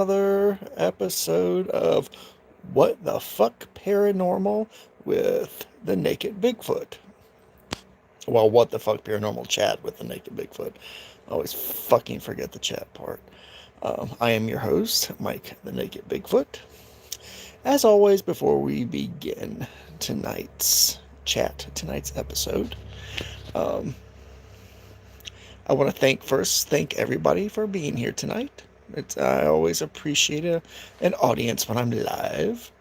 another episode of What the Fuck Paranormal with the Naked Bigfoot. Well, What the Fuck Paranormal Chat with the Naked Bigfoot. I always fucking forget the chat part. I am your host, Mike the Naked Bigfoot. As always, before we begin tonight's episode, um, I want to thank everybody for being here tonight. I always appreciate an audience when I'm live.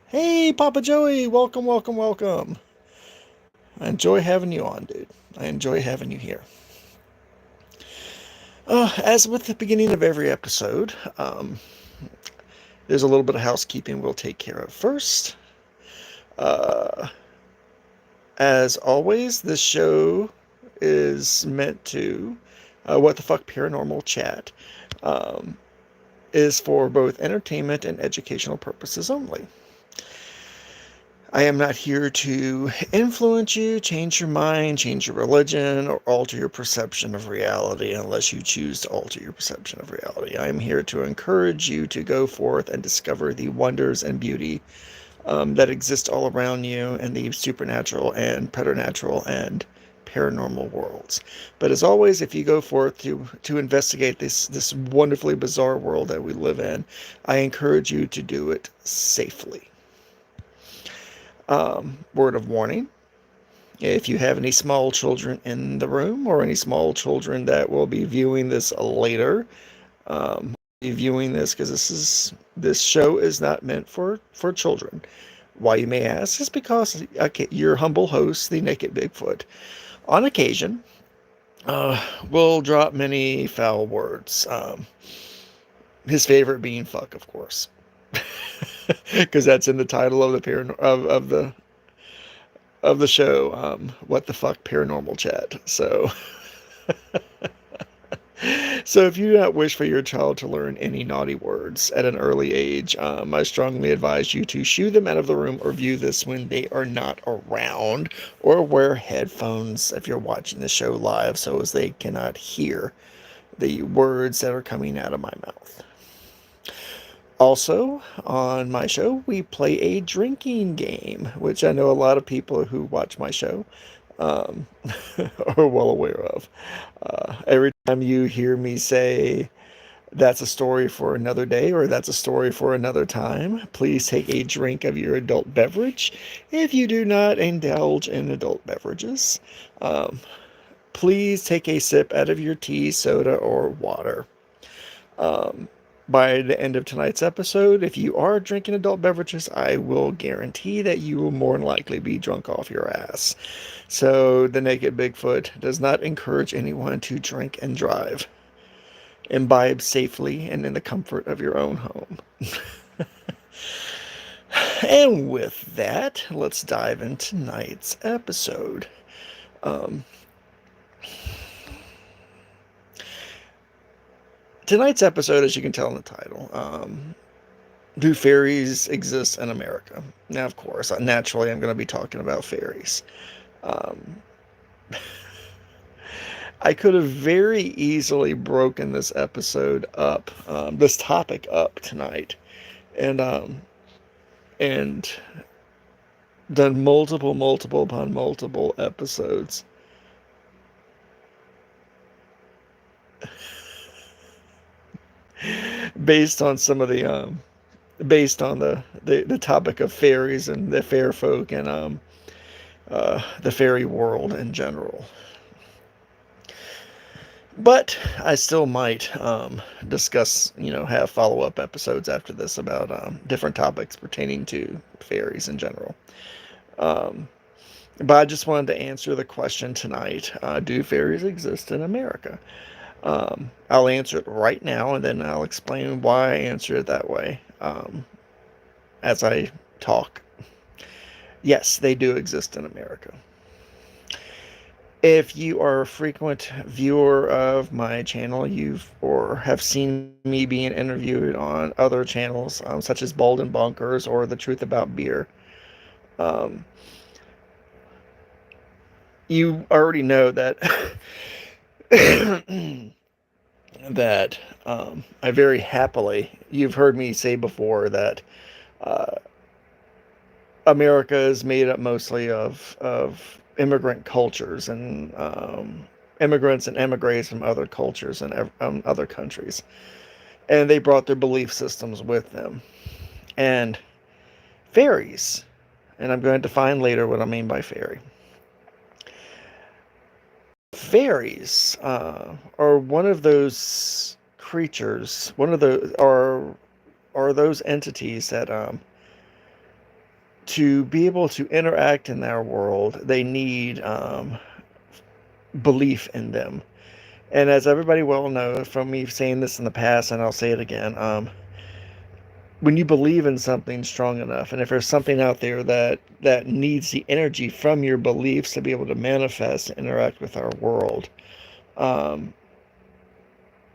Hey, Papa Joey, welcome, welcome, welcome. I enjoy having you on, dude. I enjoy having you here. As with the beginning of every episode, there's a little bit of housekeeping we'll take care of first. Uh, as always, this show is meant to, What the Fuck Paranormal Chat, um, is for both entertainment and educational purposes only. I am not here to influence you, change your mind, change your religion, or alter your perception of reality unless you choose to alter your perception of reality. I am here to encourage you to go forth and discover the wonders and beauty that exist all around you in the supernatural and preternatural and paranormal worlds. But as always, if you go forth to investigate this wonderfully bizarre world that we live in, I encourage you to do it safely. Word of warning: if you have any small children in the room or any small children that will be viewing this later, be viewing this because this show is not meant for children. Why, you may ask, is because your humble host, the Naked Bigfoot, on occasion will drop many foul words. His favorite being fuck, of course, because that's in the title of the show. What the fuck paranormal chat. So if you do not wish for your child to learn any naughty words at an early age, I strongly advise you to shoo them out of the room or view this when they are not around, or wear headphones if you're watching the show live so as they cannot hear the words that are coming out of my mouth. Also, on my show, we play a drinking game, which I know a lot of people who watch my show um, are well aware of. Every time you hear me say, "That's a story for another day," or "That's a story for another time," please take a drink of your adult beverage. If you do not indulge in adult beverages, um, please take a sip out of your tea, soda, or water. Um, by the end of tonight's episode, if you are drinking adult beverages, I will guarantee that you will more than likely be drunk off your ass. So, the Naked Bigfoot does not encourage anyone to drink and drive. Imbibe safely and in the comfort of your own home. And with that, let's dive into tonight's episode. Um, tonight's episode, as you can tell in the title, do fairies exist in America? Now, of course, naturally, I'm going to be talking about fairies. Um, I could have very easily broken this topic up tonight, and and done multiple upon multiple episodes based on some of the based on the topic of fairies and the fair folk and the fairy world in general. But I still might discuss, have follow up episodes after this about different topics pertaining to fairies in general. Um, but I just wanted to answer the question tonight: do fairies exist in America? I'll answer it right now, and then I'll explain why I answer it that way as I talk. Yes, they do exist in America. If you are a frequent viewer of my channel, or have seen me being interviewed on other channels, such as Bald and Bonkers or The Truth About Beer, um, you already know that that I very happily, you've heard me say before that uh, America is made up mostly of immigrant cultures and immigrants and emigres from other cultures and other countries, and they brought their belief systems with them. And fairies, and I'm going to define later what I mean by fairy. Fairies are one of those creatures, one of the are those entities that to be able to interact in our world, they need belief in them. And as everybody well knows from me saying this in the past, and I'll say it again, when you believe in something strong enough, and if there's something out there that needs the energy from your beliefs to be able to manifest and interact with our world, um,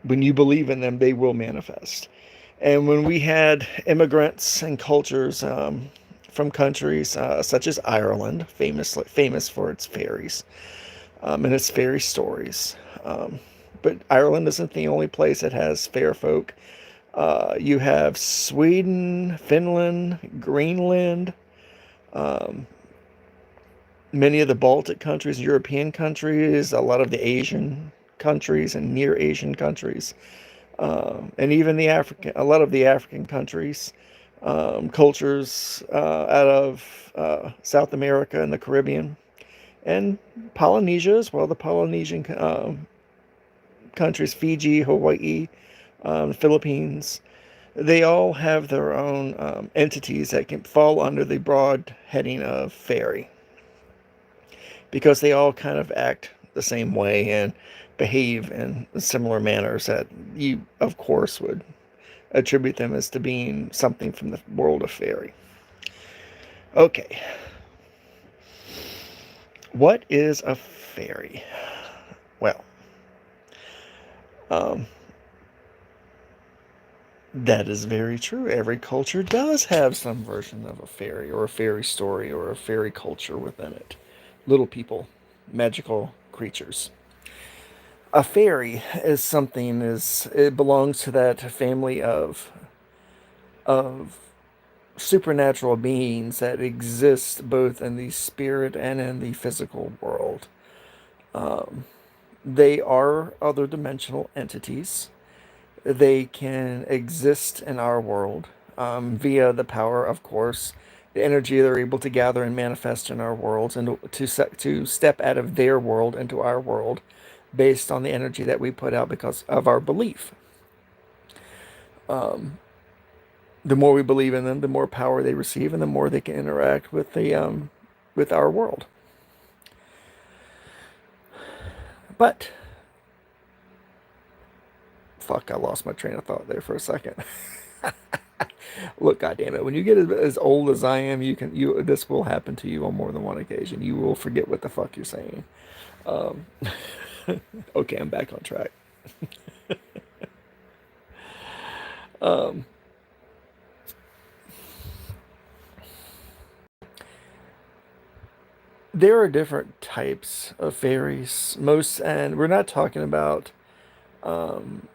when you believe in them, they will manifest. And when we had immigrants and cultures from countries such as Ireland, famous for its fairies and its fairy stories. But Ireland isn't the only place that has fair folk. You have Sweden, Finland, Greenland, um, many of the Baltic countries, European countries, a lot of the Asian countries and near Asian countries, and even a lot of the African countries, cultures out of South America and the Caribbean, and Polynesia as well. The Polynesian countries, Fiji, Hawaii, Philippines, they all have their own entities that can fall under the broad heading of fairy because they all kind of act the same way and behave in similar manners that you, of course, would attribute them as to being something from the world of fairy. Okay, what is a fairy? Well, um, that is very true. Every culture does have some version of a fairy or a fairy story or a fairy culture within it. Little people, magical creatures. A fairy is something is it belongs to that family of supernatural beings that exist both in the spirit and in the physical world. Um, they are other dimensional entities. They can exist in our world via the power, of course, the energy they're able to gather and manifest in our worlds, and to step out of their world into our world, based on the energy that we put out because of our belief. Um, the more we believe in them, the more power they receive, and the more they can interact with our world. But fuck, I lost my train of thought there for a second. Look, goddamn it! When you get as old as I am, you this will happen to you on more than one occasion. You will forget what the fuck you're saying. Um, okay, I'm back on track. Um, there are different types of fairies. And we're not talking about um,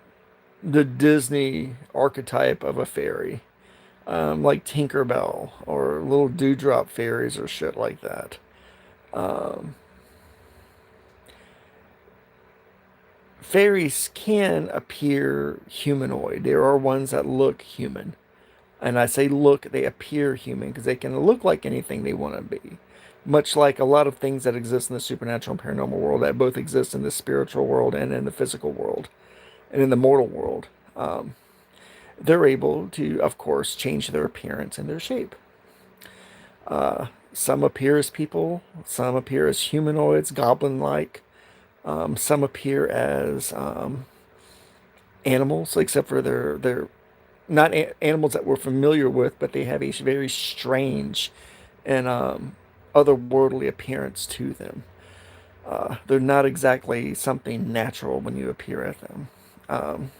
the Disney archetype of a fairy, like Tinkerbell or little dewdrop fairies or shit like that. Um, Fairies can appear humanoid. There are ones that look human. And I say look, they appear human because they can look like anything they want to be. Much like a lot of things that exist in the supernatural and paranormal world that both exist in the spiritual world and in the physical world and in the mortal world. Um, they're able to, of course, change their appearance and their shape. Some appear as people, some appear as humanoids, goblin like. Some appear as animals, except for they're not animals that we're familiar with, but they have a very strange and otherworldly appearance to them. They're not exactly something natural when you appear at them. Um,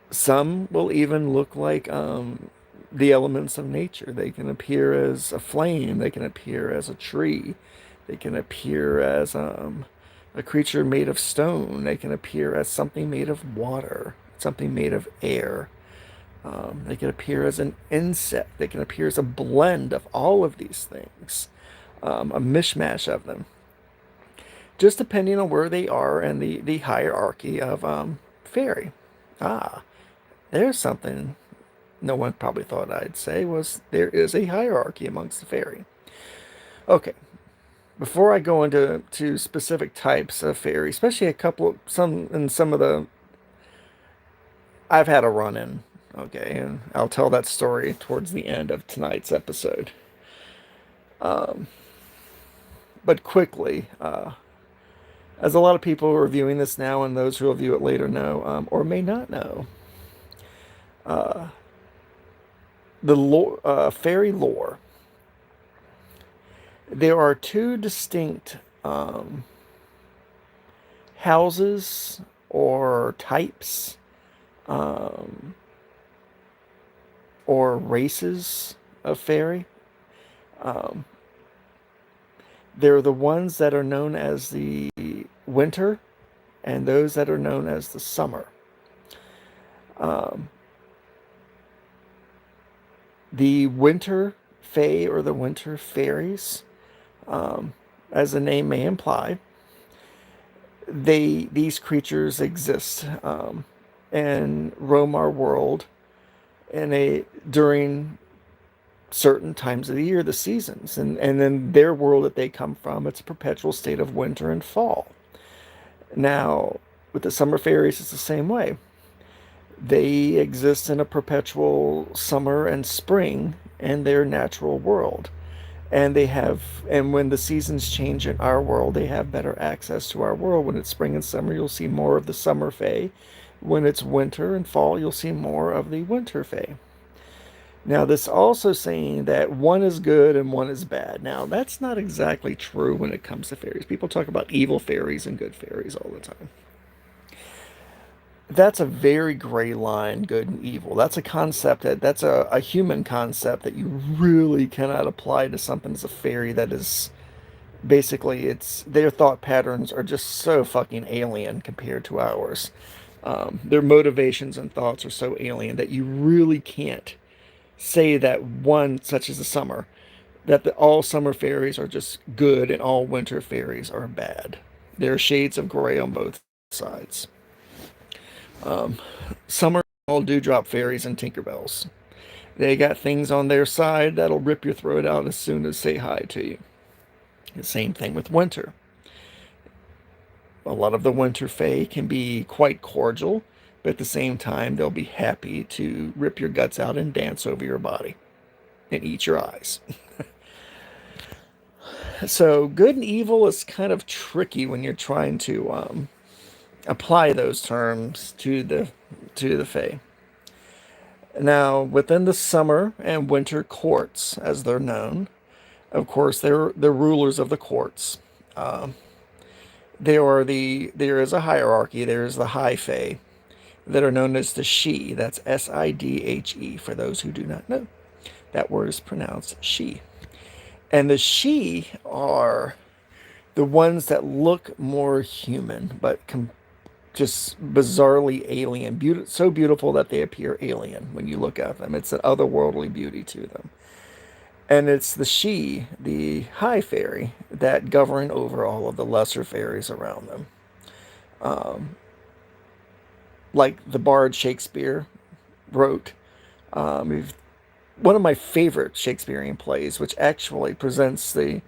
some will even look like the elements of nature. They can appear as a flame. They can appear as a tree. They can appear as a creature made of stone. They can appear as something made of water, something made of air. They can appear as an insect. They can appear as a blend of all of these things, a mishmash of them, just depending on where they are in the hierarchy of fairy. Ah, there's something no one probably thought I'd say was there is a hierarchy amongst the fairy. Okay, before I go into specific types of fairy, especially a couple of some of the I've had a run in. Okay, and I'll tell that story towards the end of tonight's episode. But quickly, as a lot of people are reviewing this now, and those who will view it later know, or may not know, the fairy lore. There are two distinct houses or types um, or races of fairy. Um, they're the ones that are known as the winter and those that are known as the summer. Um, the winter fae or the winter fairies, um, as the name may imply, these creatures exist and roam our world in a during certain times of the year, the seasons, and then their world that they come from, it's a perpetual state of winter and fall. Now, with the summer fairies, it's the same way. They exist in a perpetual summer and spring in their natural world. And when the seasons change in our world, they have better access to our world. When it's spring and summer, you'll see more of the summer fae. When it's winter and fall, you'll see more of the winter fae. Now, this also saying that one is good and one is bad. Now, that's not exactly true when it comes to fairies. People talk about evil fairies and good fairies all the time. That's a very gray line, good and evil. That's a concept that's a human concept that you really cannot apply to something as a fairy that is basically it's their thought patterns are just so fucking alien compared to ours. Their motivations and thoughts are so alien that you really can't say that one, such as the summer, that all summer fairies are just good and all winter fairies are bad. There are shades of gray on both sides. Summer, all dewdrop fairies and Tinkerbells. They got things on their side that'll rip your throat out as soon as say hi to you. The same thing with winter. A lot of the winter fae can be quite cordial, but at the same time, they'll be happy to rip your guts out and dance over your body and eat your eyes. So, good and evil is kind of tricky when you're trying to apply those terms to the fae. Now, within the summer and winter courts, as they're known, of course, they're the rulers of the courts. Um, there is a hierarchy. There is the high fae that are known as the She. That's Sidhe. For those who do not know, that word is pronounced she. And the She are the ones that look more human, but just bizarrely alien. So beautiful that they appear alien when you look at them. It's an otherworldly beauty to them. And it's the She, the high fairy, that govern over all of the lesser fairies around them. Um, like the bard Shakespeare wrote. One of my favorite Shakespearean plays, which actually presents the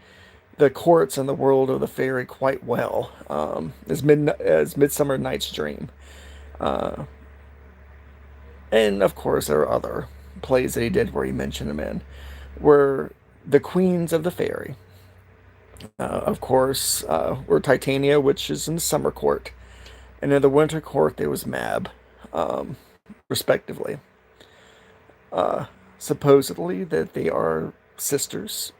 courts and the world of the fairy quite well, as Midsummer Night's Dream. Uh, and of course, there are other plays that he did where he mentioned them in, were the queens of the fairy. Of course, were Titania, which is in the summer court, and in the winter court there was Mab, um, respectively. Uh, Supposedly that they are sisters.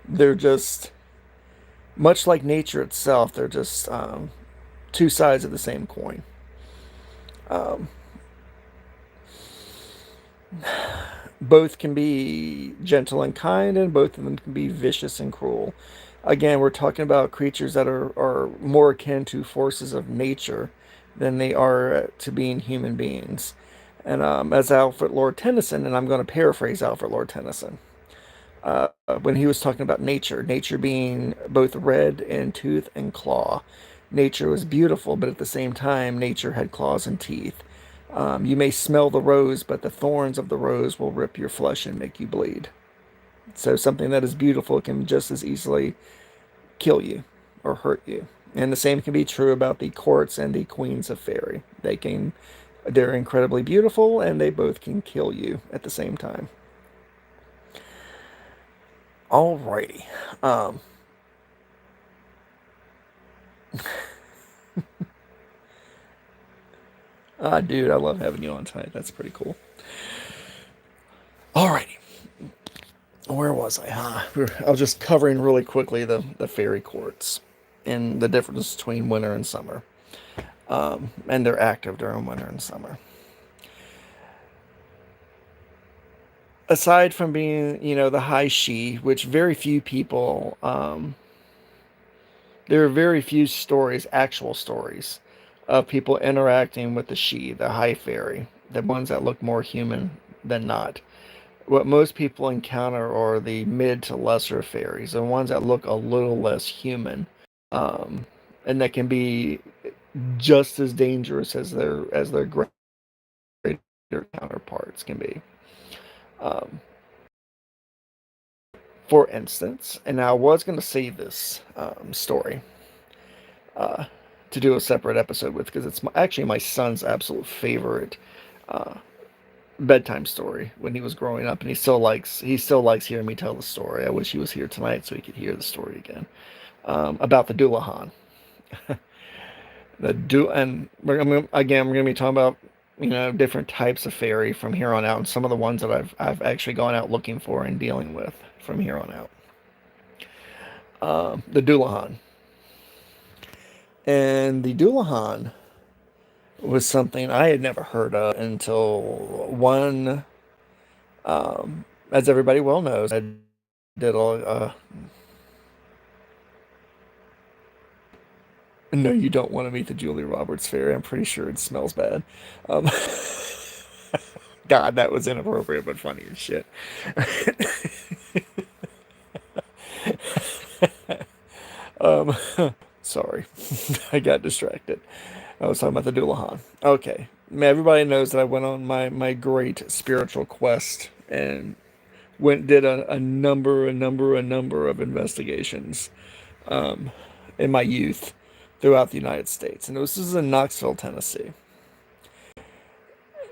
They're just much like nature itself. They're just two sides of the same coin. Um, both can be gentle and kind, and both of them can be vicious and cruel. Again, we're talking about creatures that are more akin to forces of nature than they are to being human beings. And as Alfred Lord Tennyson, and I'm going to paraphrase Alfred Lord Tennyson, when he was talking about nature, nature being both red in tooth and claw. Nature was beautiful, but at the same time, nature had claws and teeth. You may smell the rose, but the thorns of the rose will rip your flesh and make you bleed. So something that is beautiful can just as easily kill you or hurt you. And the same can be true about the courts and the queens of fairy. They're incredibly beautiful, and they both can kill you at the same time. Alrighty. Um, Dude, I love having you on tonight. That's pretty cool. Alrighty. Where was I? I was just covering really quickly the fairy courts and the difference between winter and summer. And they're active during winter and summer. Aside from being, the high she, which very few people, there are very few stories, actual stories, of people interacting with the she, the high fairy, the ones that look more human than not. What most people encounter are the mid to lesser fairies, the ones that look a little less human, and that can be just as dangerous as their greater counterparts can be. Um, for instance, and I was going to save this story uh, to do a separate episode with because it's actually my son's absolute favorite uh, bedtime story when he was growing up, and he still likes hearing me tell the story. I wish he was here tonight so he could hear the story again about the Dullahan. And we're gonna be talking about different types of fairy from here on out, and some of the ones that I've actually gone out looking for and dealing with from here on out. The Dullahan, and the Dullahan was something I had never heard of until one, as everybody well knows, I did a. No, you don't want to meet the Julia Roberts fairy. I'm pretty sure it smells bad. Um, God, that was inappropriate, but funny as shit. um, Sorry, I got distracted. I was talking about the Dullahan. Okay, everybody knows that I went on my great spiritual quest and did a number of investigations in my youth throughout the United States, and this is in Knoxville, Tennessee.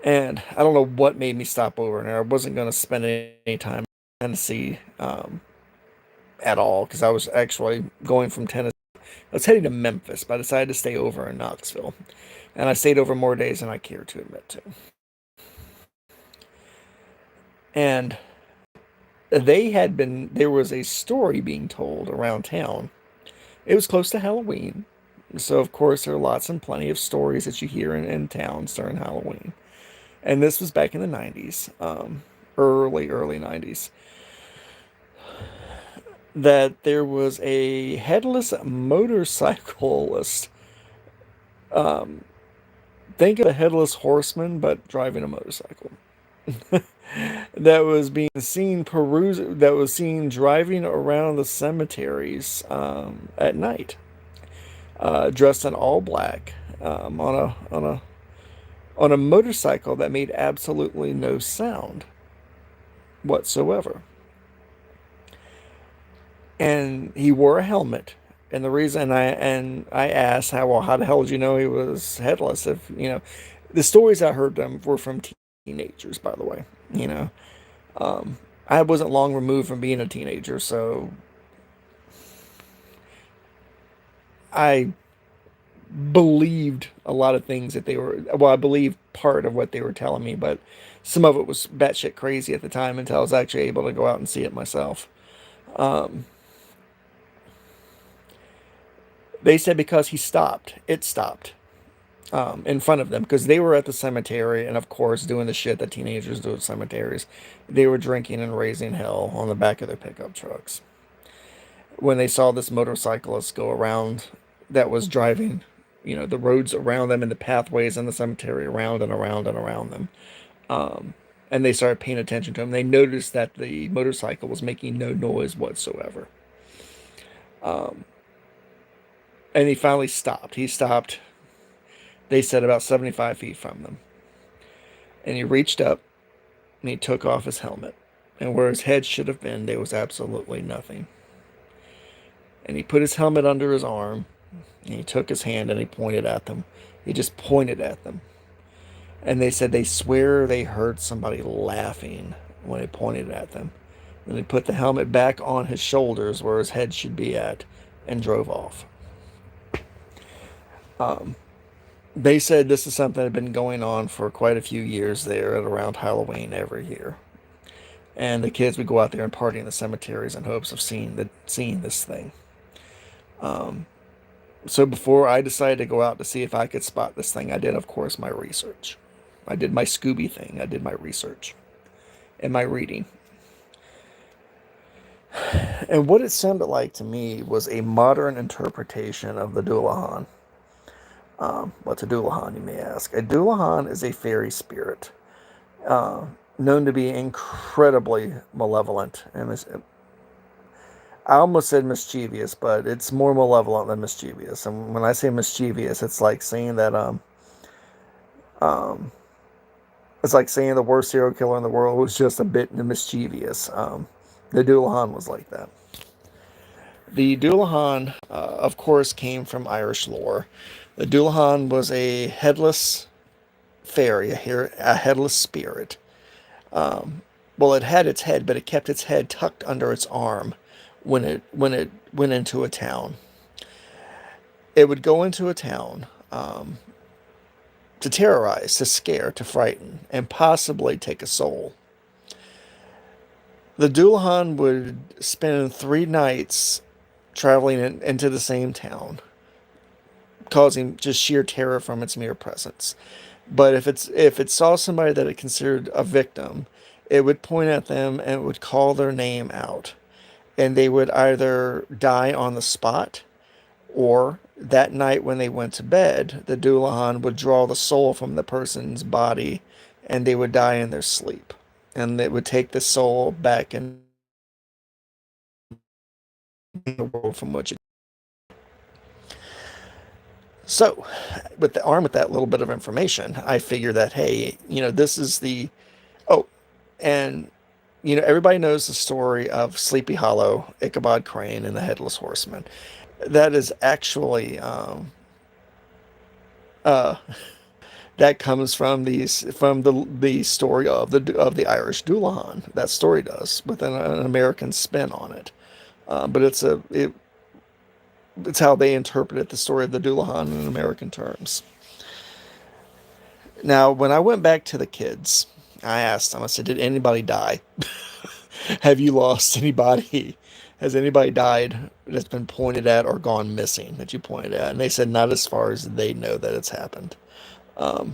And I don't know what made me stop over there. I wasn't going to spend any time in Tennessee at all because I was actually going from Tennessee. I was heading to Memphis, but I decided to stay over in Knoxville. And I stayed over more days than I care to admit to. And there was a story being told around town. It was close to Halloween. So, of course, there are lots and plenty of stories that you hear in towns during Halloween. And this was back in the 90s, early 90s, that there was a headless motorcyclist. Um, think of a headless horseman, but driving a motorcycle. That was being seen that was seen driving around the cemeteries at night, dressed in all black, on a motorcycle that made absolutely no sound whatsoever. And he wore a helmet. And the reason I asked how the hell did you know he was headless? If the stories I heard them were from teenagers, by the way. You know, I wasn't long removed from being a teenager, so I believed a lot of things that they were. Well, I believed part of what they were telling me, but some of it was batshit crazy at the time until I was actually able to go out and see it myself. Um, they said because it stopped in front of them because they were at the cemetery and, of course, doing the shit that teenagers do at cemeteries. They were drinking and raising hell on the back of their pickup trucks. when they saw this motorcyclist go around that was driving, the roads around them and the pathways in the cemetery around and around and around them. And they started paying attention to him. They noticed that the motorcycle was making no noise whatsoever. And he finally stopped. He stopped, they said, about 75 feet from them. And he reached up and he took off his helmet. And where his head should have been, there was absolutely nothing. And he put his helmet under his arm, and he took his hand and he pointed at them. He just pointed at them. And they said they swear they heard somebody laughing when he pointed at them. Then he put the helmet back on his shoulders where his head should be at and drove off. They said this is something that had been going on for quite a few years there at around Halloween every year. And the kids would go out there and party in the cemeteries in hopes of seeing this thing. So before I decided to go out to see if I could spot this thing, I did, of course, my research. I did my Scooby thing. I did my research and my reading. And what it sounded like to me was a modern interpretation of the Dullahan. What's a Dullahan, you may ask? A Dullahan is a fairy spirit known to be incredibly malevolent. And I almost said mischievous, but it's more malevolent than mischievous. And when I say mischievous, it's like saying that it's like saying the worst serial killer in the world was just a bit mischievous. The Dullahan was like that. The Dullahan, of course, came from Irish lore. The Dullahan was a headless fairy, a headless spirit. Well, it had its head, but it kept its head tucked under its arm when it went into a town. It would go into a town to terrorize, to scare, to frighten, and possibly take a soul. The Dullahan would spend 3 nights traveling into the same town, causing just sheer terror from its mere presence. But if it saw somebody that it considered a victim, it would point at them and it would call their name out. And they would either die on the spot, or that night when they went to bed, the Dullahan would draw the soul from the person's body and they would die in their sleep. And it would take the soul back in the world from which it. So, armed with that little bit of information, I figure that, hey, this is the. Oh, and, everybody knows the story of Sleepy Hollow, Ichabod Crane, and the Headless Horseman. That is actually. That comes from the story of the Irish Dullahan. That story does, with an American spin on it. But it's how they interpreted the story of the Dullahan in American terms. Now, when I went back to the kids, I asked them, I said, did anybody die? Have you lost anybody? Has anybody died that's been pointed at or gone missing that you pointed at? And they said, not as far as they know that it's happened. The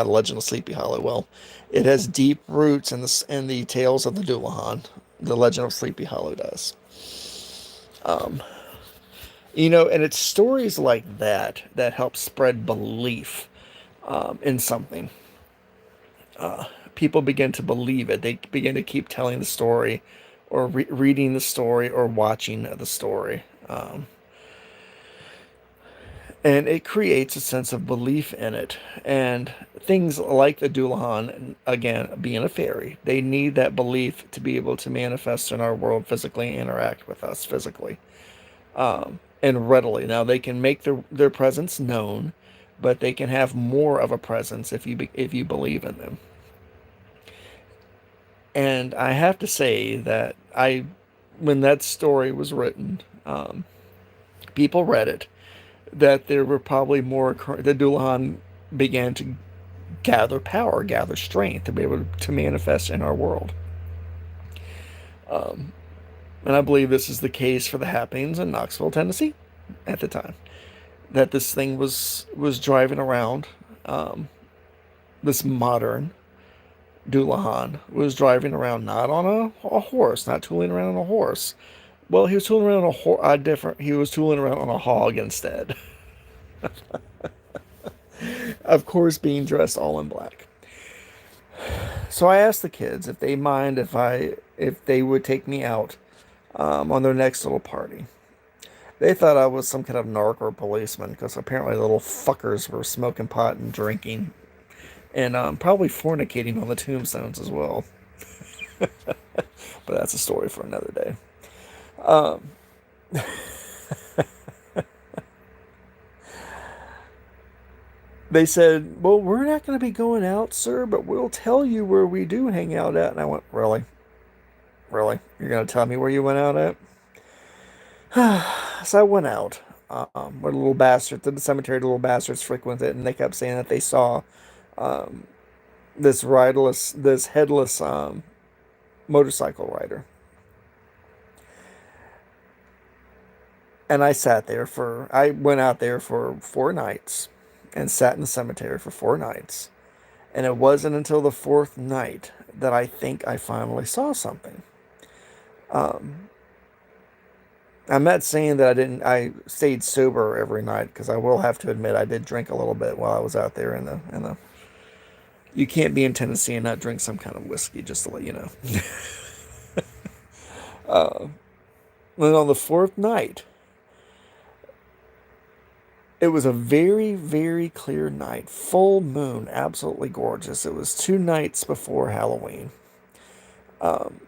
Legend of Sleepy Hollow. Well, it has deep roots in the tales of the Dullahan. The Legend of Sleepy Hollow does. And it's stories like that help spread belief in something. People begin to believe it. They begin to keep telling the story, or reading the story, or watching the story. And it creates a sense of belief in it. And things like the Dullahan, again, being a fairy, they need that belief to be able to manifest in our world physically, interact with us physically, and readily. Now, they can make their presence known, but they can have more of a presence if you believe in them. And I have to say that when that story was written, people read it, that there were probably more. The Dullahan began to gather power, gather strength to be able to manifest in our world. And I believe this is the case for the happenings in Knoxville, Tennessee, at the time that this thing was driving around. This modern Doulahan was driving around not on a horse, not tooling around on a horse. Well, he was tooling around on a different. He was tooling around on a hog instead. Of course, being dressed all in black. So I asked the kids if they mind if they would take me out on their next little party. They thought I was some kind of narc or policeman because apparently the little fuckers were smoking pot and drinking and probably fornicating on the tombstones as well. But that's a story for another day. Um, they said, "Well, we're not going to be going out, sir, but we'll tell you where we do hang out at." And I went, "Really? Really? You're going to tell me where you went out at?" So I went out. Where the little bastards, the cemetery, the little bastards frequent it, and they kept saying that they saw um, this headless motorcycle rider. And I went out there for 4 nights and sat in the cemetery for 4 nights. And it wasn't until the fourth night that I think I finally saw something. Um, I'm not saying that I stayed sober every night because I will have to admit I did drink a little bit while I was out there you can't be in Tennessee and not drink some kind of whiskey, just to let you know. uh, and on the fourth night, it was a very, very clear night, full moon, absolutely gorgeous. It was 2 nights before Halloween. Um,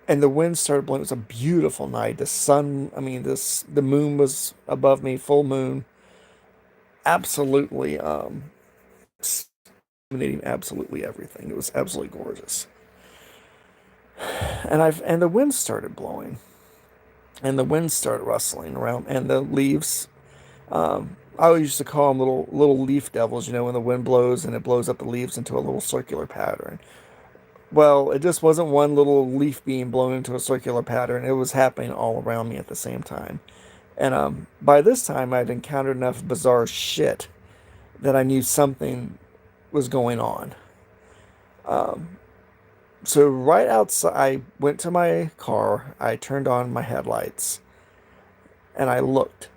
and the wind started blowing. It was a beautiful night. The sun, I mean, the moon was above me, full moon, absolutely illuminating absolutely everything. It was absolutely gorgeous. And the wind started blowing, and the wind started rustling around, and the leaves. I always used to call them little leaf devils. You know, when the wind blows and it blows up the leaves into a little circular pattern. Well, it just wasn't one little leaf being blown into a circular pattern. It was happening all around me at the same time. And by this time, I'd encountered enough bizarre shit that I knew something was going on. Um, so right outside, I went to my car. I turned on my headlights, and I looked.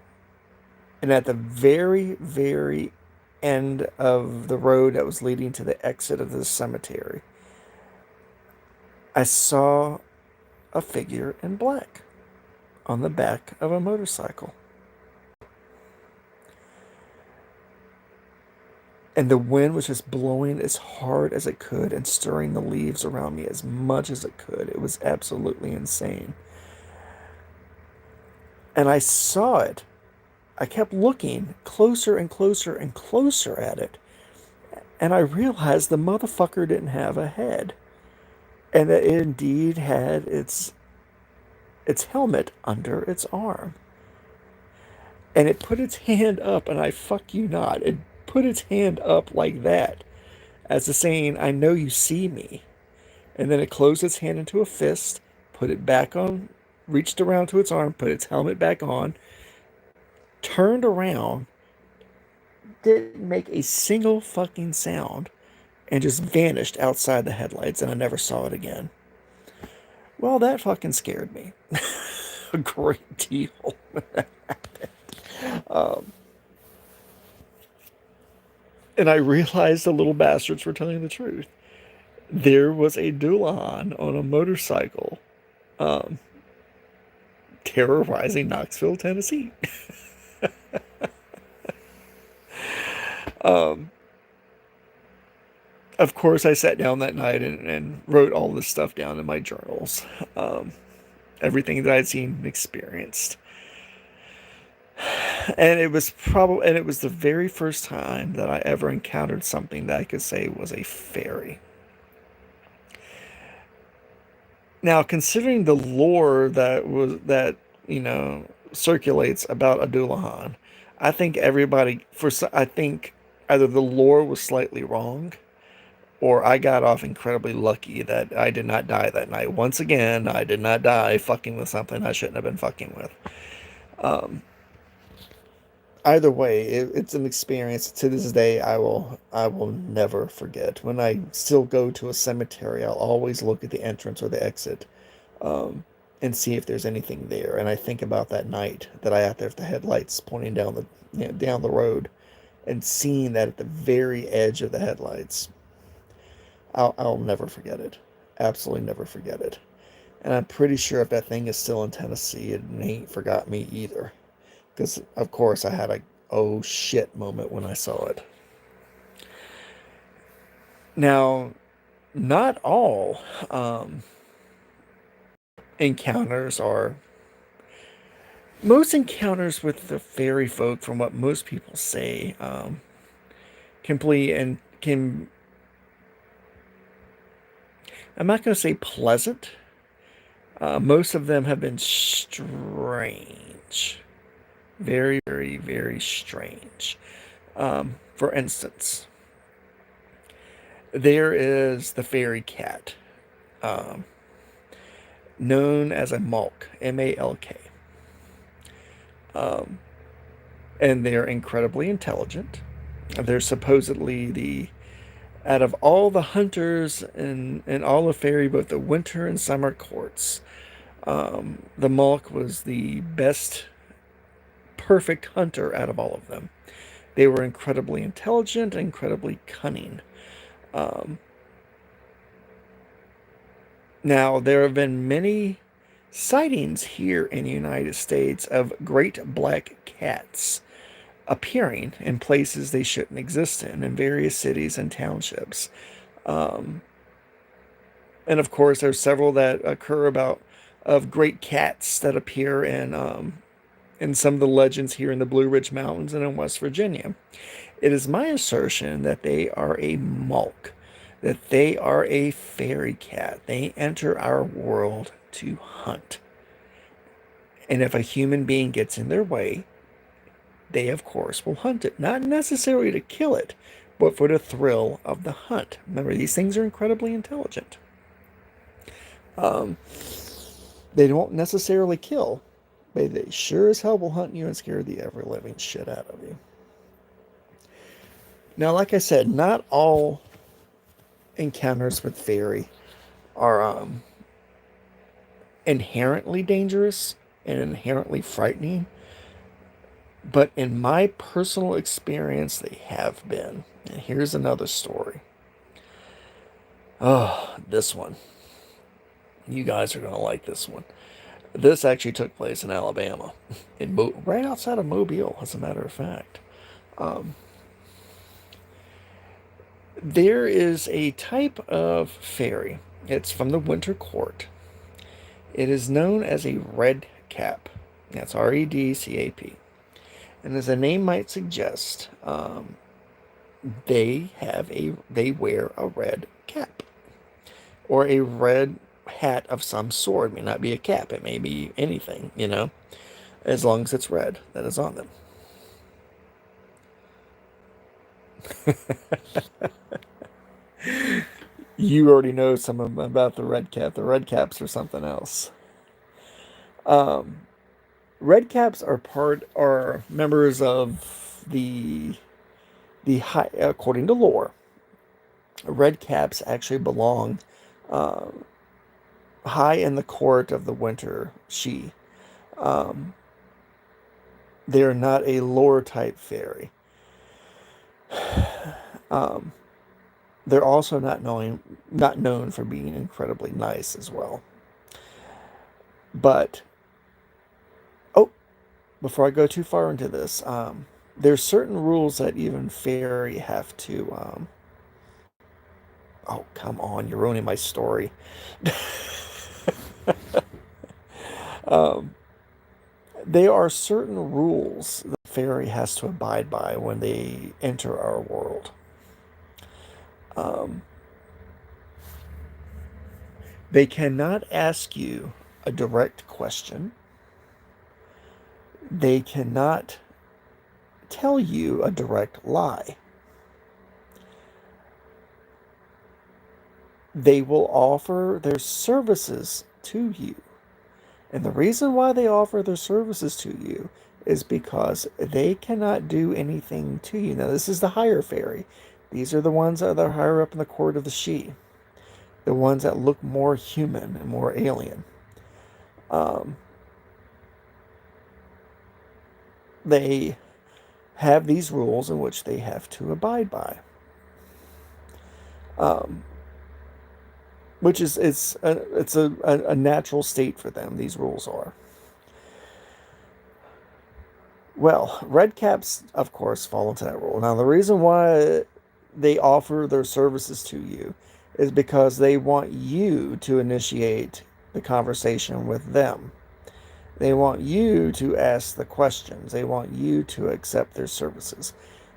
And at the very, very end of the road that was leading to the exit of the cemetery, I saw a figure in black on the back of a motorcycle. And the wind was just blowing as hard as it could and stirring the leaves around me as much as it could. It was absolutely insane. And I saw it. I kept looking closer and closer and closer at it. And I realized the motherfucker didn't have a head. And that it indeed had its helmet under its arm. And it put its hand up, and I fuck you not. It put its hand up like that, as a saying, I know you see me. And then it closed its hand into a fist, put it back on, reached around to its arm, put its helmet back on, turned around, didn't make a single fucking sound, and just vanished outside the headlights, and I never saw it again. Well, that fucking scared me a great deal. um, and I realized the little bastards were telling the truth. There was a Doolan on a motorcycle um, terrorizing Knoxville, Tennessee. um, of course, I sat down that night and wrote all this stuff down in my journals. Um, Everything that I'd seen and experienced. And it was the very first time that I ever encountered something that I could say was a fairy. Now, considering the lore that circulates about Abdullahan, I think I think either the lore was slightly wrong, or I got off incredibly lucky that I did not die that night. Once again, I did not die fucking with something I shouldn't have been fucking with. Um, Either way, it's an experience to this day I will never forget. When I still go to a cemetery, I'll always look at the entrance or the exit, um, and see if there's anything there. And I think about that night that I out there with the headlights pointing down down the road, and seeing that at the very edge of the headlights. I'll never forget it. Absolutely never forget it. And I'm pretty sure if that thing is still in Tennessee, it ain't forgot me either. Because, of course, I had a oh shit moment when I saw it. Now, not all um, encounters are. Most encounters with the fairy folk, from what most people say, complete and can. I'm not going to say pleasant. Most of them have been strange. Very, very, very strange. For instance, there is the fairy cat, um, known as a malk, M-A-L-K. Um, and they're incredibly intelligent. They're supposedly out of all the hunters in all of fairy, both the winter and summer courts, the malk was the best perfect hunter out of all of them. They were incredibly intelligent, incredibly cunning. Um, Now, there have been many sightings here in the United States of great black cats appearing in places they shouldn't exist in various cities and townships. Um, and of course, there's several that occur about of great cats that appear in some of the legends here in the Blue Ridge Mountains and in West Virginia. It is my assertion that they are a malk, that they are a fairy cat. They enter our world to hunt. And if a human being gets in their way, they of course will hunt it. Not necessarily to kill it, but for the thrill of the hunt. Remember, these things are incredibly intelligent. Um, they don't necessarily kill, but they sure as hell will hunt you and scare the ever living shit out of you. Now, like I said, not all encounters with fairy are inherently dangerous and inherently frightening, but in my personal experience, they have been. And here's another story. Oh, this one. You guys are going to like this one. This actually took place in Alabama, right outside of Mobile, as a matter of fact. Um, there is a type of fairy. It's from the winter court. It is known as a red cap. That's Redcap. And as the name might suggest, they wear a red cap or a red hat of some sort. It may not be a cap. It may be anything, as long as it's red that is on them. You already know some about the red cap. The red caps are something else. Um, Red caps are members of the high, according to lore. Red caps actually belong uh, high in the court of the winter She. Um, they are not a lore type fairy. Um, they're also not known for being incredibly nice as well. But oh, before I go too far into this, there's certain rules that even fairy have to. Oh, come on, you're ruining my story. um, there are certain rules the fairy has to abide by when they enter our world. Um, they cannot ask you a direct question. They cannot tell you a direct lie. They will offer their services to you. And the reason why they offer their services to you is because they cannot do anything to you. Now, this is the higher fairy. These are the ones that are higher up in the court of the Sidhe, the ones that look more human and more alien. Um, they have these rules in which they have to abide by, um, which is it's a natural state for them. These rules are. Well, red caps, of course, fall into that rule. Now, the reason why they offer their services to you is because they want you to initiate the conversation with them. They want you to ask the questions. They want you to accept their services.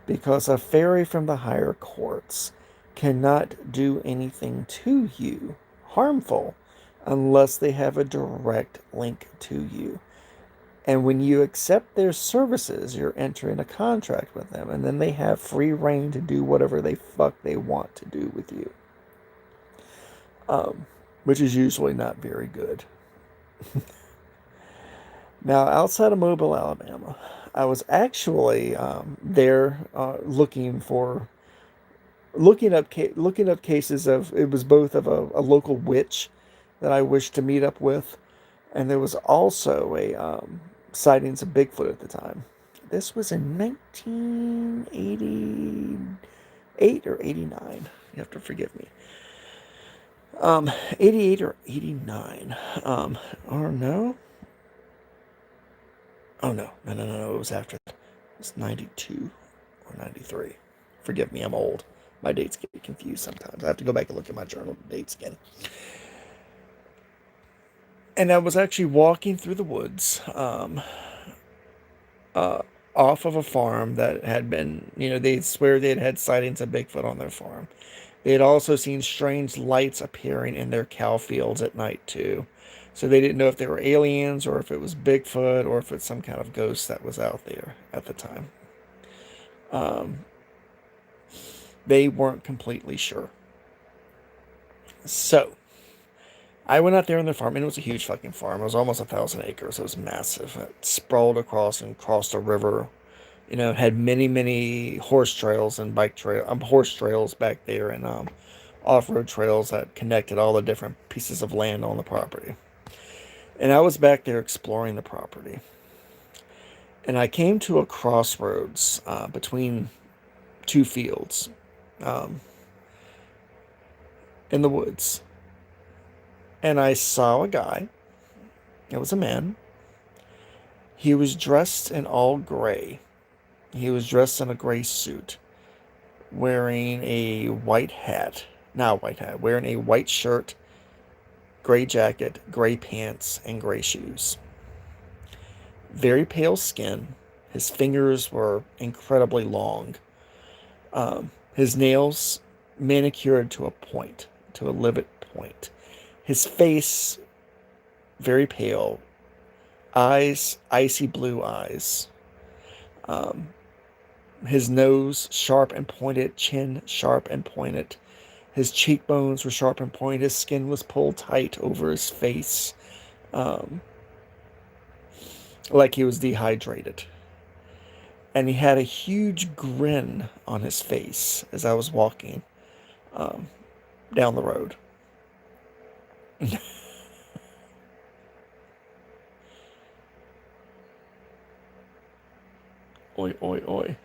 Because a fairy from the higher courts cannot do anything to you harmful unless they have a direct link to you. And when you accept their services, you're entering a contract with them, and then they have free reign to do whatever they fuck they want to do with you, which is usually not very good. Now, outside of Mobile, Alabama, I was actually there looking up cases of it was both of a local witch that I wished to meet up with, and there was also a sightings of Bigfoot at the time. This was in 1988 or 89. You have to forgive me. 88 or 89. Or no? Oh, no. No. It was after that. It was 92 or 93. Forgive me, I'm old. My dates get confused sometimes. I have to go back and look at my journal dates again. And I was actually walking through the woods, uh, off of a farm that had been, they swear they had had sightings of Bigfoot on their farm. They had also seen strange lights appearing in their cow fields at night, too. So they didn't know if they were aliens or if it was Bigfoot or if it's some kind of ghost that was out there at the time. Um, they weren't completely sure. So I went out there on their farm, and it was a huge fucking farm. It was almost 1,000 acres. It was massive. It sprawled across and crossed a river. It had many, many horse trails and horse trails back there, and off-road trails that connected all the different pieces of land on the property. And I was back there exploring the property, and I came to a crossroads between two fields um, in the woods, and I saw a guy. It was a man. He was dressed in all gray. He was dressed in a gray suit, wearing a white hat. Not a white hat, wearing a white shirt, gray jacket, gray pants, and gray shoes. Very pale skin. His fingers were incredibly long. His nails manicured to a point, to a livid point. His face, very pale. Eyes, icy blue eyes. His nose, sharp and pointed. Chin, sharp and pointed. His cheekbones were sharp and pointed. His skin was pulled tight over his face, um, like he was dehydrated. And he had a huge grin on his face as I was walking um, down the road. Oi, oi, oi.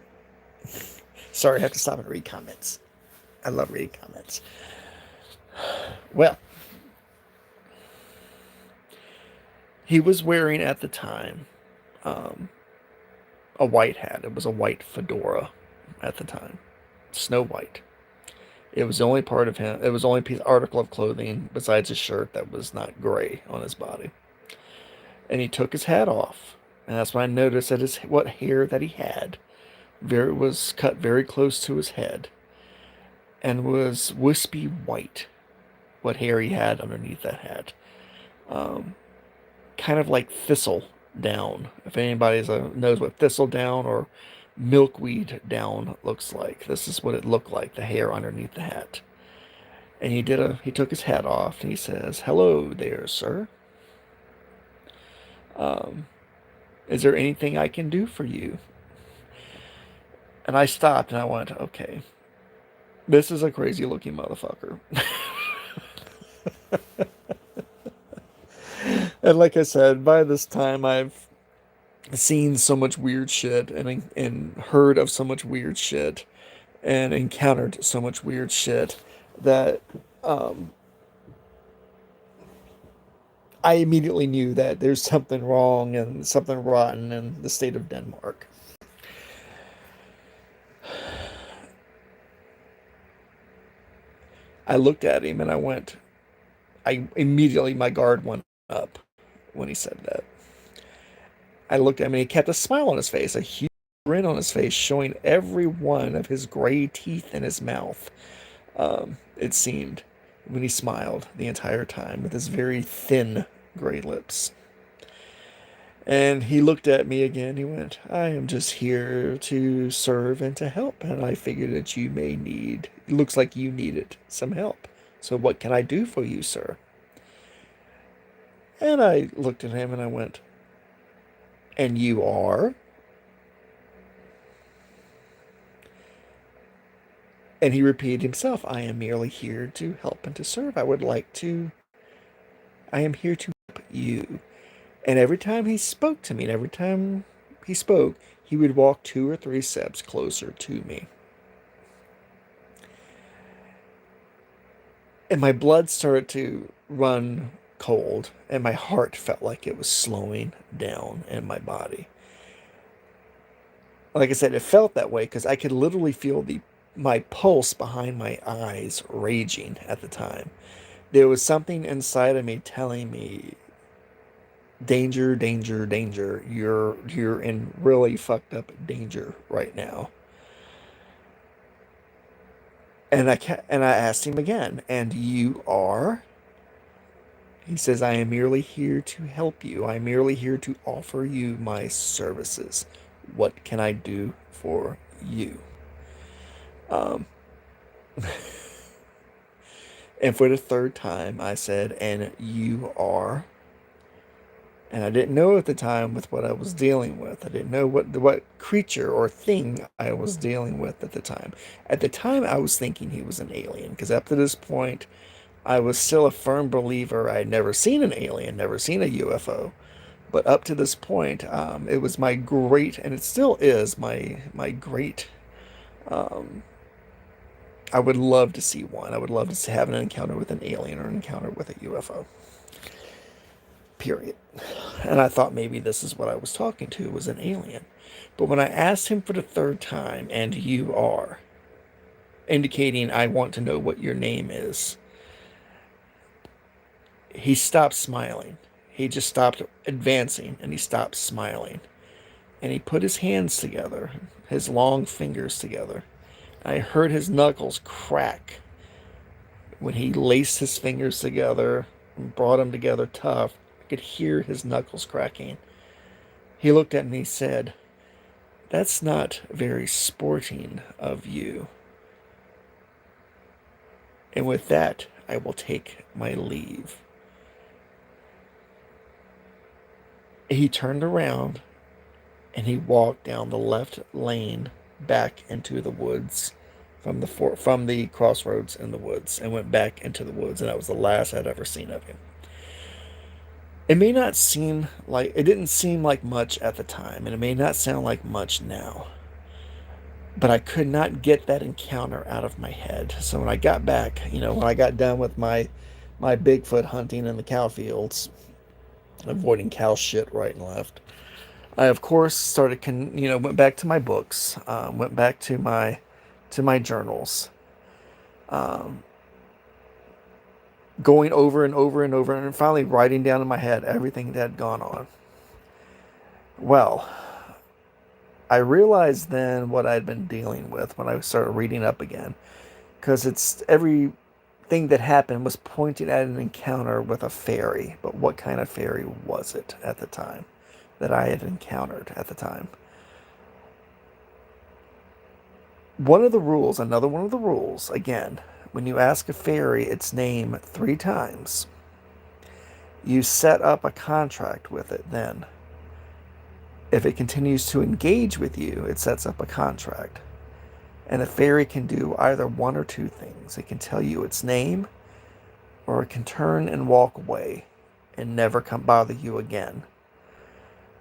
Sorry, I have to stop and read comments. I love reading comments. Well, he was wearing at the time um, a white hat. It was a white fedora at the time, snow white. It was the only part of him. It was the only article of clothing besides his shirt that was not gray on his body. And he took his hat off, and that's when I noticed that what hair that he had was cut very close to his head, and was wispy white. What hair he had underneath that hat, um, kind of like thistle down. If anybody knows what thistle down or milkweed down looks like, this is what it looked like, the hair underneath the hat. And he took his hat off and he says, "Hello there, sir." Um, Is there anything I can do for you? And I stopped and I went, okay, this is a crazy looking motherfucker. And like I said, by this time I've seen so much weird shit and heard of so much weird shit and encountered so much weird shit that um, I immediately knew that there's something wrong and something rotten in the state of Denmark. I looked at him and I went, I immediately, my guard went up when he said that. I looked at him and he kept a smile on his face, a huge grin on his face, showing every one of his gray teeth in his mouth. It seemed when he smiled the entire time with his very thin gray lips. And he looked at me again. He went, I am just here to serve and to help. And I figured that you may need, it looks like you needed some help. So what can I do for you, sir? And I looked at him and I went, and you are? And he repeated himself, I am merely here to help and to serve. I am here to help you. And every time he spoke to me, and every time he spoke, he would walk 2 or 3 steps closer to me. And my blood started to run cold, and my heart felt like it was slowing down in my body. Like I said, it felt that way because I could literally feel the my pulse behind my eyes raging at the time. There was something inside of me telling me, danger, danger, danger. You're in really fucked up danger right now. And I asked him again, and you are? He says, I am merely here to help you. I am merely here to offer you my services. What can I do for you? Um, and for the third time, I said, and you are? And I didn't know at the time with what I was dealing with. I didn't know what creature or thing I was dealing with at the time. At the time, I was thinking he was an alien, because up to this point, I was still a firm believer. I had never seen an alien, never seen a UFO. But up to this point, it was my great, and it still is my great. Um, I would love to see one. I would love to have an encounter with an alien or an encounter with a UFO. Period. And I thought maybe this is what I was talking to was an alien. But when I asked him for the third time, and you are, indicating I want to know what your name is, he stopped smiling. He just stopped advancing and he stopped smiling. And he put his hands together, his long fingers together. I heard his knuckles crack when he laced his fingers together and brought them together tough. I could hear his knuckles cracking. He looked at me and he said, that's not very sporting of you. And with that, I will take my leave. He turned around and he walked down the left lane back into the woods from the crossroads in the woods and went back into the woods, and that was the last I'd ever seen of him. It didn't seem like much at the time, and it may not sound like much now, but I could not get that encounter out of my head. So when I got back, when I got done with my Bigfoot hunting in the cow fields, avoiding cow shit right and left, I of course went back to my books, went back to my journals, um, going over and over and over, and finally writing down in my head everything that had gone on. Well, I realized then what I'd been dealing with when I started reading up again, because it's everything that happened was pointing at an encounter with a fairy, but what kind of fairy was it at the time that I had encountered at the time? Another one of the rules, again, when you ask a fairy its name 3 times, you set up a contract with it then. If it continues to engage with you, it sets up a contract. And a fairy can do either one or two things. It can tell you its name, or it can turn and walk away and never come bother you again.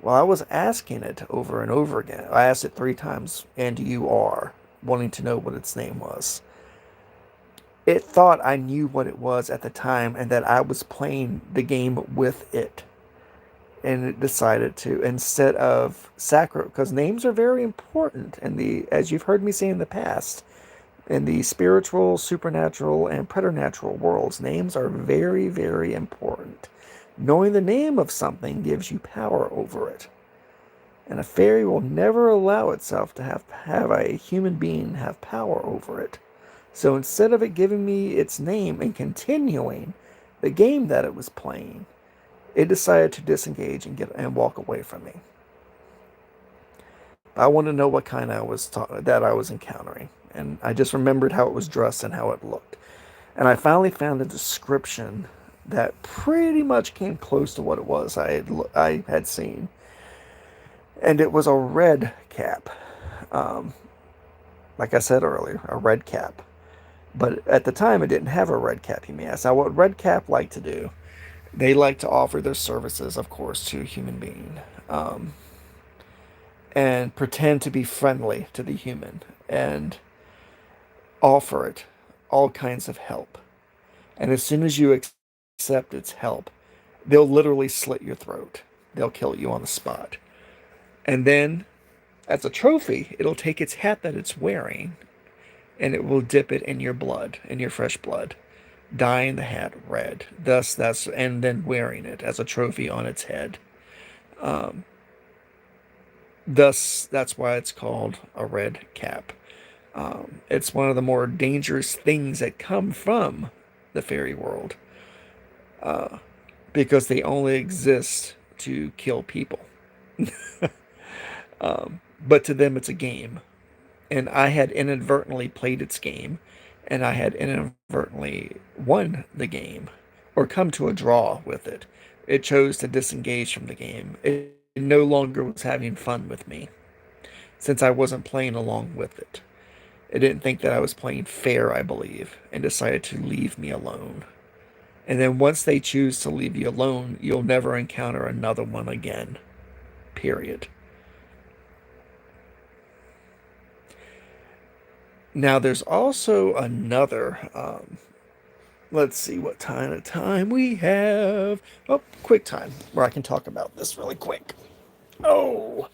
Well, I was asking it over and over again. I asked it 3 times, and you are, wanting to know what its name was. It thought I knew what it was at the time and that I was playing the game with it. And it decided to, instead of because names are very important in the, as you've heard me say in the past, in the spiritual, supernatural, and preternatural worlds, names are very, very important. Knowing the name of something gives you power over it. And a fairy will never allow itself to have a human being have power over it. So instead of it giving me its name and continuing the game that it was playing, it decided to disengage and walk away from me. I wanted to know what kind that I was encountering, and I just remembered how it was dressed and how it looked. And I finally found a description that pretty much came close to what it was I had seen, and it was a red cap. Um, like I said earlier, a red cap. But at the time, it didn't have a red cap, you may ask. Now, what red cap like to do? They like to offer their services, of course, to a human being, and pretend to be friendly to the human and offer it all kinds of help. And as soon as you accept its help, they'll literally slit your throat. They'll kill you on the spot. And then, as a trophy, it'll take its hat that it's wearing and it will dip it in your blood, in your fresh blood, dyeing the hat red. And then wearing it as a trophy on its head. Um, that's why it's called a red cap. It's one of the more dangerous things that come from the fairy world, uh, because they only exist to kill people. But to them, it's a game. And I had inadvertently played its game, and I had inadvertently won the game, or come to a draw with it. It chose to disengage from the game. It no longer was having fun with me, since I wasn't playing along with it. It didn't think that I was playing fair, I believe, and decided to leave me alone. And then once they choose to leave you alone, you'll never encounter another one again. Period. Now, there's also another. Let's see what kind of time we have. Oh, quick time where I can talk about this really quick. Oh,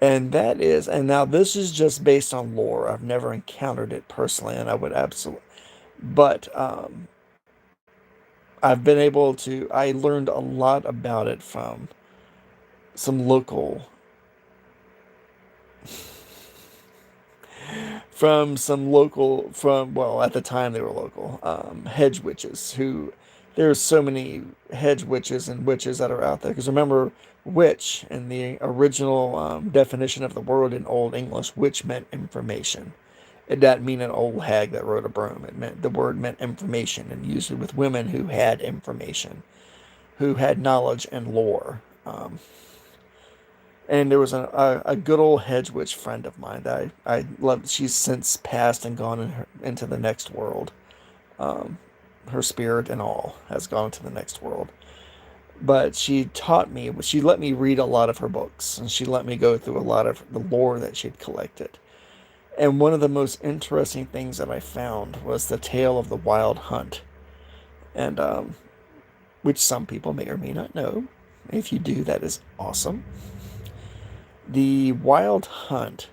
and now this is just based on lore. I've never encountered it personally, and I would absolutely, but I've been able to. I learned a lot about it from some local well, at the time they were local, hedge witches. Who There's so many hedge witches and witches that are out there, because remember, witch in the original definition of the word in Old English, witch meant information. It didn't mean an old hag that rode a broom. The word meant information, and usually with women who had information, who had knowledge and lore. And there was a good old hedge witch friend of mine that I loved. She's since passed and gone into the next world. Um, Her spirit and all has gone into the next world. But she let me read a lot of her books, and she let me go through a lot of the lore that she'd collected. And one of the most interesting things that I found was the tale of the Wild Hunt, and which some people may or may not know. If you do, that is awesome. The Wild Hunt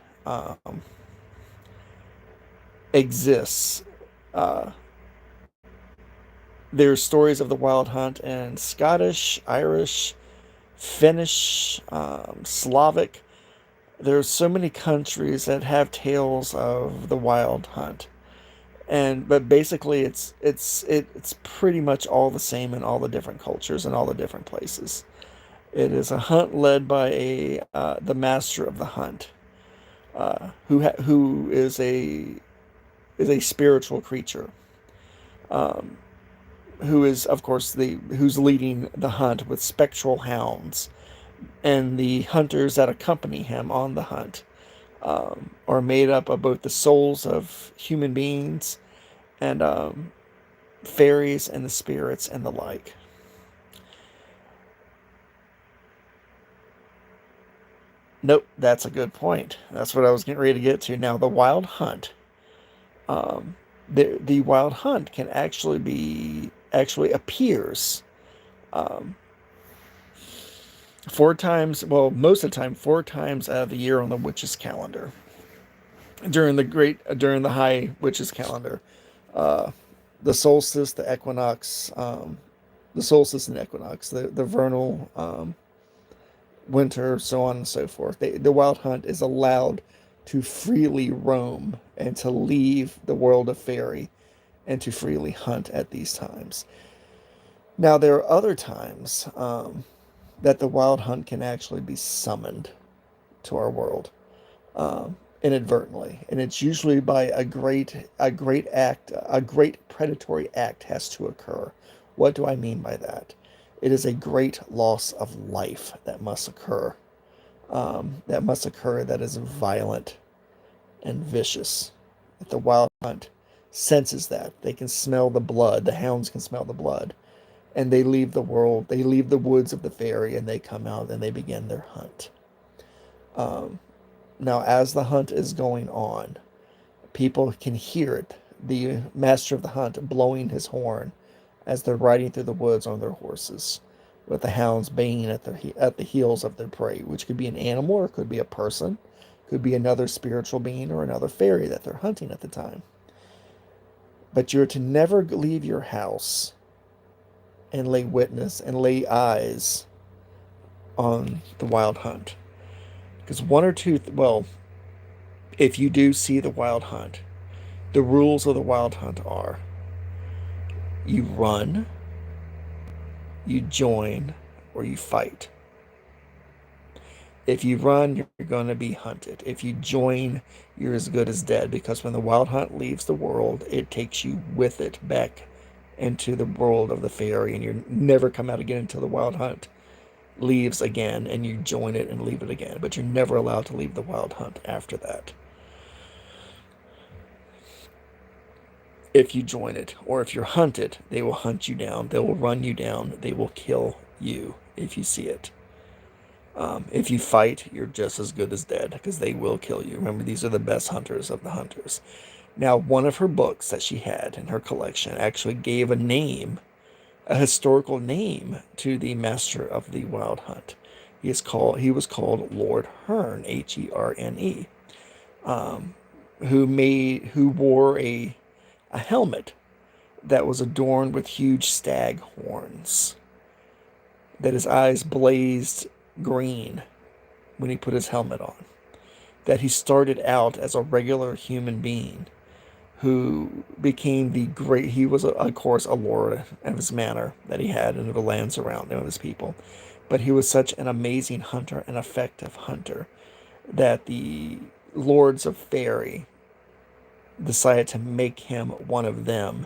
exists. Uh, there's stories of the Wild Hunt in Scottish, Irish, Finnish, Slavic. There's so many countries that have tales of the Wild Hunt, but basically it's pretty much all the same in all the different cultures and all the different places. It is a hunt led by the master of the hunt, who is a spiritual creature, who is, of course, the who's leading the hunt with spectral hounds, and the hunters that accompany him on the hunt are made up of both the souls of human beings and fairies and the spirits and the like. Nope, that's a good point. That's what I was getting ready to get to. Now, the wild hunt. Um, the wild hunt can actually appears um, four times. Well, most of the time, four times out of the year on the witch's calendar. During the high witch's calendar, uh, the solstice, the solstice and equinox, the vernal winter, so on and so forth. The wild hunt is allowed to freely roam and to leave the world of fairy and to freely hunt at these times. Now, there are other times that the wild hunt can actually be summoned to our world inadvertently, and it's usually by a great predatory act has to occur. What do I mean by that? It is a great loss of life that must occur. That is violent and vicious. If the wild hunt senses that, they can smell the blood. The hounds can smell the blood, and they leave the world. They leave the woods of the fairy, and they come out and they begin their hunt. Um, Now, as the hunt is going on, people can hear it. The master of the hunt blowing his horn as they're riding through the woods on their horses, with the hounds baying at the heels of their prey, which could be an animal or it could be a person, could be another spiritual being or another fairy that they're hunting at the time. But you're to never leave your house and lay witness and lay eyes on the wild hunt. Because one or two, well, if you do see the wild hunt, the rules of the wild hunt are you run, you join, or you fight. If you run, you're going to be hunted. If you join, you're as good as dead, because when the wild hunt leaves the world, it takes you with it back into the world of the fairy, and you never come out again until the wild hunt leaves again and you join it and leave it again. But you're never allowed to leave the wild hunt after that. If you join it, or if you're hunted, they will hunt you down. They will run you down. They will kill you if you see it. If you fight, you're just as good as dead, because they will kill you. Remember, these are the best hunters of the hunters. Now, one of her books that she had in her collection actually gave a historical name to the master of the wild hunt. He was called Lord Herne, Herne, um, who wore a helmet that was adorned with huge stag horns, that his eyes blazed green when he put his helmet on, that he started out as a regular human being who became he was, of course, a lord of his manor that he had and of the lands around him, of his people. But he was such an amazing hunter, an effective hunter, that the lords of Faerie decided to make him one of them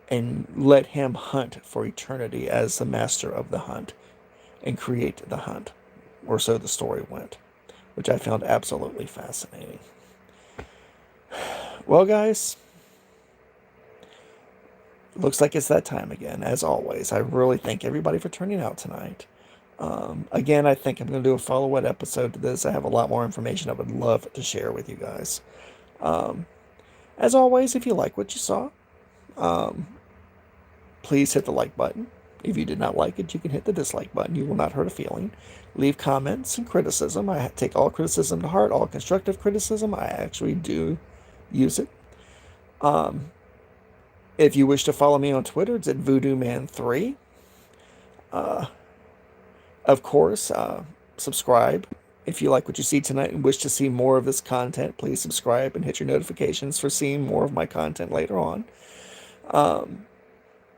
and let him hunt for eternity as the master of the hunt and create the hunt, or so the story went, which I found absolutely fascinating. Well, guys, looks like it's that time again. As always, I really thank everybody for turning out tonight. Again, I think I'm going to do a follow-up episode to this. I have a lot more information I would love to share with you guys. Um, as always, if you like what you saw, um, please hit the like button. If you did not like it, you can hit the dislike button. You will not hurt a feeling. Leave comments and criticism. I take all criticism to heart, all constructive criticism. I actually do use it. If you wish to follow me on Twitter, it's at VoodooMan3. Of course, subscribe. If you like what you see tonight and wish to see more of this content, please subscribe and hit your notifications for seeing more of my content later on.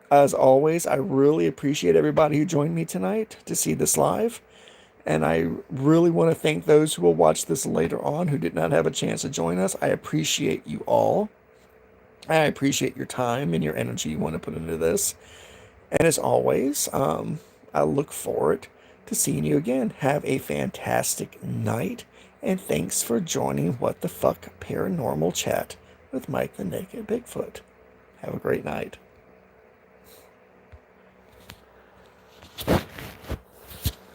As always, I really appreciate everybody who joined me tonight to see this live. And I really want to thank those who will watch this later on who did not have a chance to join us. I appreciate you all. I appreciate your time and your energy you want to put into this. And as always, I look forward to seeing you again. Have a fantastic night, and thanks for joining What the Fuck Paranormal Chat with Mike the Naked Bigfoot. Have a great night.